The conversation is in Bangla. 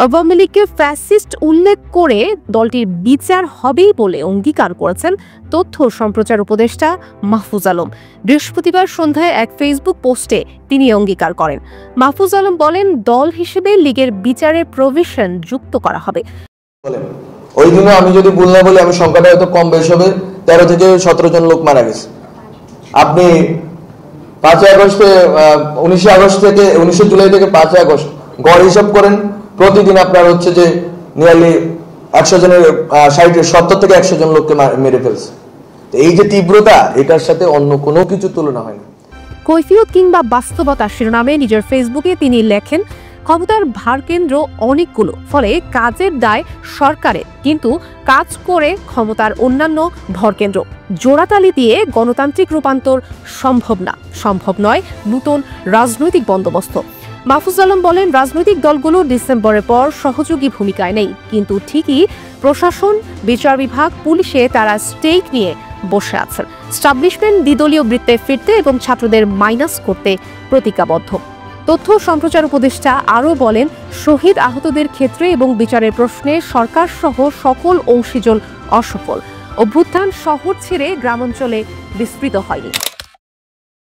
আওয়ামী লীগকে ফ্যাসিস্ট উল্লেখ করে দলটির বিচার হবেই বলে অঙ্গীকার করেছেন তথ্য সম্প্রচার উপদেষ্টা মাহফুজ আলম। বৃহস্পতিবার সন্ধ্যায় এক ফেসবুক পোস্টে তিনি অঙ্গীকার করেন। মাহফুজ আলম বলেন, দল হিসেবে লীগের বিচারের প্রভিশন যুক্ত করা হবে। ওই দিনও আমি যদি ভুল না বলি, আমি সংখ্যাটা হয়তো কম বেশ হবে, 13 থেকে 17 জন লোক মারা গেছে। আপনি 5 আগস্টে 19 জুলাই থেকে 5 আগস্ট গড় হিসাব করেন, প্রতিদিন আপনার হচ্ছে যে নিয়ারলি 100 জনের 70 থেকে 100 জন লোককে মেরে ফেলছে। এই যে তীব্রতা, এটার সাথে অন্য কোনো কিছু তুলনা হয় না। কৈফিয়ত কিংবা বাস্তবতা শিরোনামে নিজের ফেসবুকে তিনি লেখেন, ক্ষমতার ভারকেন্দ্র অনেকগুলো, ফলে কাজের দায় সরকারের, কিন্তু কাজ করে ক্ষমতার অন্যান্য ভরকেন্দ্র। জোড়াতালি দিয়ে গণতান্ত্রিক রূপান্তর সম্ভব নয় নতুন রাজনৈতিক বন্দোবস্ত। মাহফুজ আলম বলেন, রাজনৈতিক দলগুলো ডিসেম্বরের পর সহযোগী ভূমিকায় নেই, কিন্তু ঠিকই প্রশাসন, বিচার বিভাগ, পুলিশে তারা স্টেক নিয়ে বসে আছেন। স্টাবলিশমেন্ট দ্বিদলীয় বৃত্তে ফিরতে এবং ছাত্রদের মাইনাস করতে প্রতিজ্ঞাবদ্ধ। তথ্য সম্প্রচার উপদেষ্টা আরও বলেন, শহীদ আহতদের ক্ষেত্রে এবং বিচারের প্রশ্নে সরকার সহ সকল অংশীজন অসফল। অভ্যুত্থান শহর ছেড়ে গ্রামাঞ্চলে বিস্তৃত হয়নি।